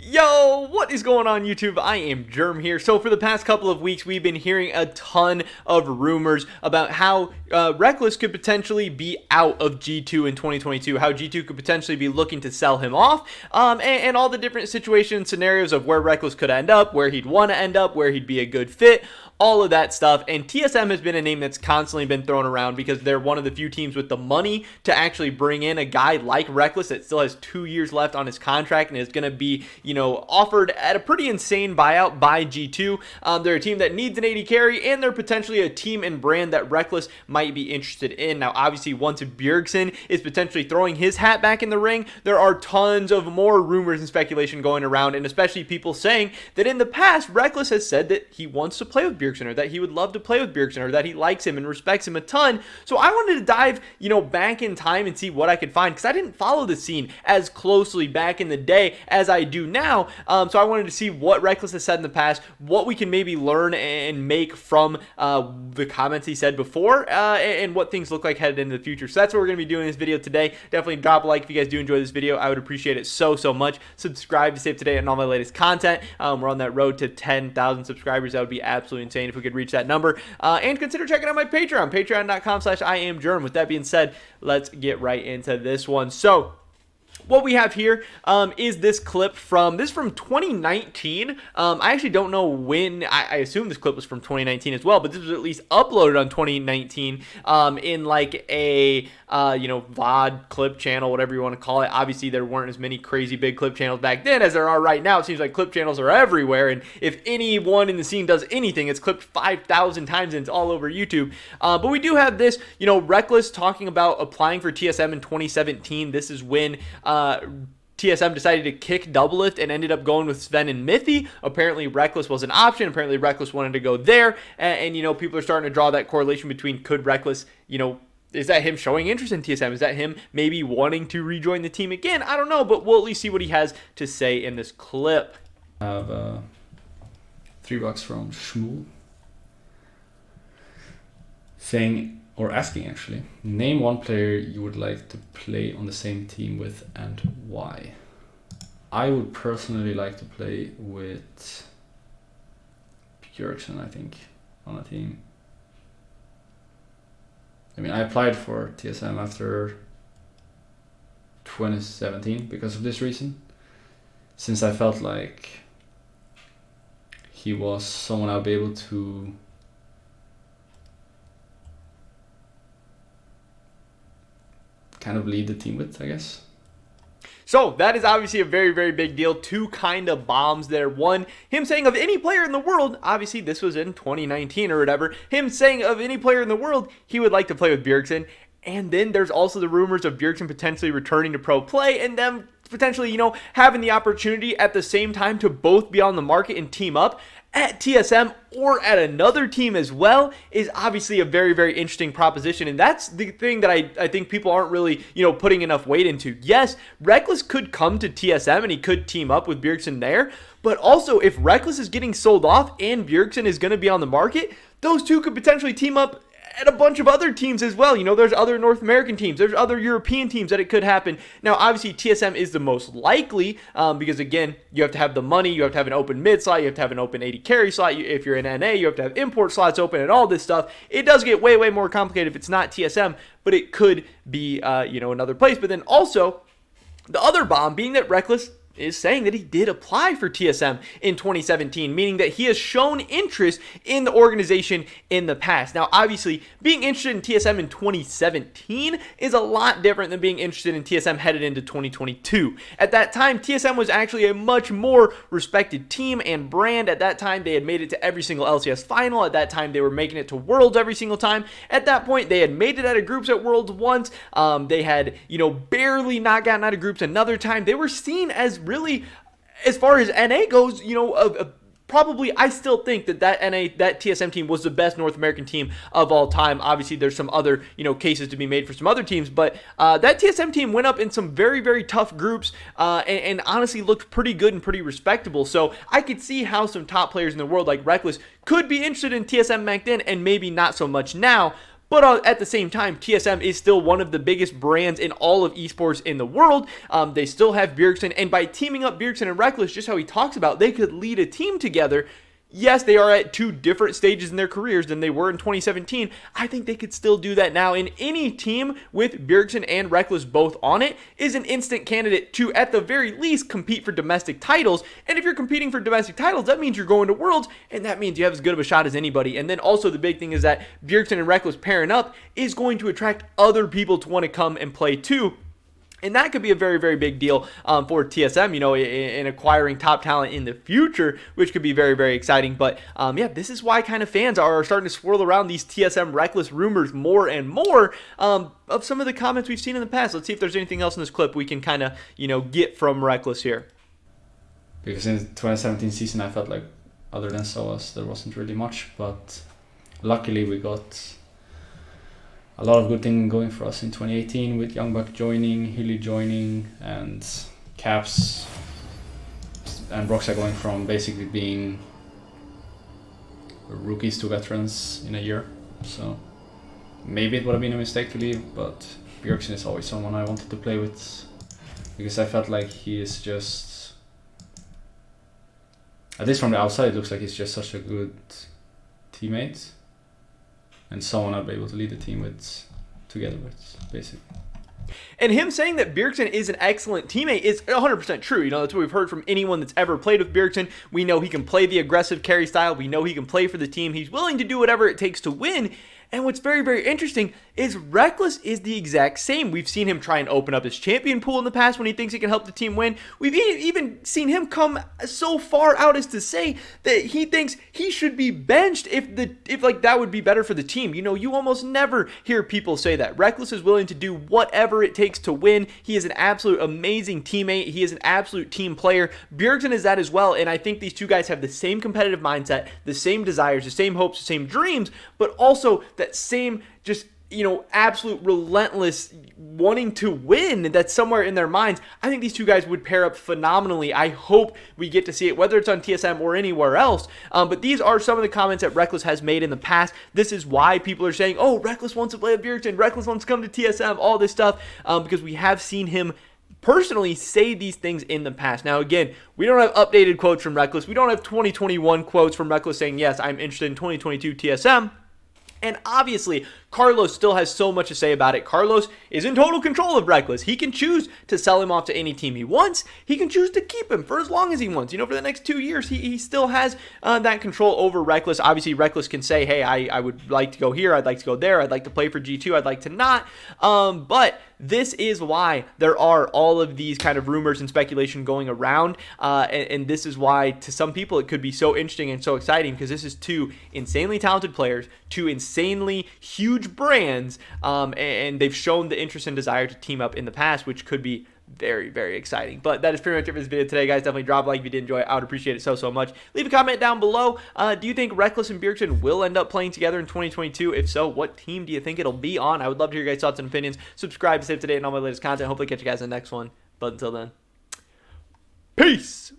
Yo, what is going on YouTube? I am Germ here. So for the past couple of weeks, we've been hearing a ton of rumors about how Rekkles could potentially be out of G2 in 2022, how G2 could potentially be looking to sell him off, and all the different situations, scenarios of where Rekkles could end up, where he'd want to end up, where he'd be a good fit, all of that stuff. And TSM has been a name that's constantly been thrown around because they're one of the few teams with the money to actually bring in a guy like Rekkles that still has 2 years left on his contract and is going to be, offered at a pretty insane buyout by G2. They're a team that needs an AD carry, and they're potentially a team and brand that Rekkles might be interested in. Now, obviously, once Bjergsen is potentially throwing his hat back in the ring, there are tons of more rumors and speculation going around, and especially people saying that in the past, Rekkles has said that he wants to play with Bjergsen, or that he would love to play with Bjergsen, or that he likes him and respects him a ton. So I wanted to dive, back in time and see what I could find, because I didn't follow the scene as closely back in the day as I do now. So I wanted to see what Rekkles has said in the past, what we can maybe learn and make from the comments he said before, and what things look like headed into the future. So that's what we're going to be doing in this video today. Definitely drop a like if you guys do enjoy this video. I would appreciate it so much. Subscribe to stay up to date on all my latest content. We're on that road to 10,000 subscribers. That would be absolutely insane if we could reach that number. And consider checking out my Patreon, patreon.com/IamGerm. With that being said, let's get right into this one. So what we have here is this clip from 2019. I actually don't know when. I assume this clip was from 2019 as well, but this was at least uploaded on 2019 in like a VOD clip channel, whatever you want to call it. Obviously, there weren't as many crazy big clip channels back then as there are right now. It seems like clip channels are everywhere, and if anyone in the scene does anything, it's clipped 5,000 times and it's all over YouTube. But we do have this, Rekkles talking about applying for TSM in 2017. This is when TSM decided to kick Doublelift and ended up going with Sven and Mithy. Apparently, Rekkles was an option. Apparently, Rekkles wanted to go there. And people are starting to draw that correlation between could Rekkles, is that him showing interest in TSM? Is that him maybe wanting to rejoin the team again? I don't know, but we'll at least see what he has to say in this clip. I have $3 from Shmuel saying, or asking actually, name one player you would like to play on the same team with and why. I would personally like to play with Bjergsen, I think, on a team. I mean, I applied for TSM after 2017 because of this reason, since I felt like he was someone I'll be able to kind of lead the team with, I guess. So that is obviously a very big deal. Two kind of bombs there. One, him saying of any player in the world, obviously this was in 2019 or whatever, him saying of any player in the world he would like to play with Bjergsen. And then there's also the rumors of Bjergsen potentially returning to pro play and them potentially, having the opportunity at the same time to both be on the market and team up at TSM or at another team as well is obviously a very interesting proposition. And that's the thing that I think people aren't really, putting enough weight into. Yes, Rekkles could come to TSM and he could team up with Bjergsen there. But also, if Rekkles is getting sold off and Bjergsen is going to be on the market, those two could potentially team up at a bunch of other teams as well. There's other North American teams. There's other European teams that it could happen. Now, obviously, TSM is the most likely because, again, you have to have the money. You have to have an open mid slot. You have to have an open AD carry slot. If you're in NA, you have to have import slots open and all this stuff. It does get way more complicated if it's not TSM, but it could be, another place. But then also, the other bomb being that Rekkles is saying that he did apply for TSM in 2017, meaning that he has shown interest in the organization in the past. Now, obviously, being interested in TSM in 2017 is a lot different than being interested in TSM headed into 2022. At that time, TSM was actually a much more respected team and brand. At that time, they had made it to every single LCS final. At that time, they were making it to Worlds every single time. At that point, they had made it out of groups at Worlds once. They had, barely not gotten out of groups another time. They were seen as really, as far as NA goes, probably, I still think that that TSM team was the best North American team of all time. Obviously, there's some other, cases to be made for some other teams, but that TSM team went up in some very tough groups and honestly looked pretty good and pretty respectable. So I could see how some top players in the world like Rekkles could be interested in TSM back then and maybe not so much now. But at the same time, TSM is still one of the biggest brands in all of esports in the world. They still have Bjergsen, and by teaming up Bjergsen and Rekkles, just how he talks about, they could lead a team together. Yes, they are at 2 different stages in their careers than they were in 2017. I think they could still do that now. And any team with Bjergsen and Rekkles both on it is an instant candidate to, at the very least, compete for domestic titles. And if you're competing for domestic titles, that means you're going to Worlds, and that means you have as good of a shot as anybody. And then also the big thing is that Bjergsen and Rekkles pairing up is going to attract other people to want to come and play too. And that could be a very, very big deal for TSM, in acquiring top talent in the future, which could be very, very exciting. But yeah, this is why kind of fans are starting to swirl around these TSM Rekkles rumors more and more of some of the comments we've seen in the past. Let's see if there's anything else in this clip we can kind of, get from Rekkles here. Because in the 2017 season, I felt like other than SOAS, there wasn't really much. But luckily, we got a lot of good things going for us in 2018 with Youngbuck joining, Hilly joining, and Caps and Broxa going from basically being rookies to veterans in a year. So maybe it would have been a mistake to leave, but Bjergsen is always someone I wanted to play with because I felt like he is just, at least from the outside, it looks like he's just such a good teammate. And someone I'll be able to lead the team together with, basically. And him saying that Bjergsen is an excellent teammate is 100% true. That's what we've heard from anyone that's ever played with Bjergsen. We know he can play the aggressive carry style. We know he can play for the team. He's willing to do whatever it takes to win. And what's very, very interesting is Rekkles is the exact same. We've seen him try and open up his champion pool in the past when he thinks he can help the team win. We've even seen him come so far out as to say that he thinks he should be benched if that would be better for the team. You almost never hear people say that. Rekkles is willing to do whatever it takes to win. He is an absolute amazing teammate. He is an absolute team player. Bjergsen is that as well, and I think these two guys have the same competitive mindset, the same desires, the same hopes, the same dreams, but also that same just absolute relentless wanting to win that's somewhere in their minds. I think these two guys would pair up phenomenally. I hope we get to see it, whether it's on TSM or anywhere else. But these are some of the comments that Rekkles has made in the past. This is why people are saying, oh, Rekkles wants to play with Bjergsen, Rekkles wants to come to TSM, all this stuff, because we have seen him personally say these things in the past. Now, again, we don't have updated quotes from Rekkles. We don't have 2021 quotes from Rekkles saying, yes, I'm interested in 2022 TSM. And obviously, Carlos still has so much to say about it. Carlos is in total control of Rekkles. He can choose to sell him off to any team he wants. He can choose to keep him for as long as he wants. For the next 2 years, he still has that control over Rekkles. Obviously, Rekkles can say, hey, I would like to go here. I'd like to go there. I'd like to play for G2. I'd like to not. But this is why there are all of these kind of rumors and speculation going around. And this is why, to some people, it could be so interesting and so exciting because this is 2 insanely talented players, 2 insanely huge brands, and they've shown the interest and desire to team up in the past, which could be very, very exciting. But that is pretty much it for this video today, guys. Definitely drop a like if you did enjoy it. I would appreciate it so much. Leave a comment down below. Do you think Rekkles and Bjergsen will end up playing together in 2022? If so, what team do you think it'll be on? I would love to hear your guys' thoughts and opinions. Subscribe to stay up to date on all my latest content. Hopefully catch you guys in the next one. But until then, peace!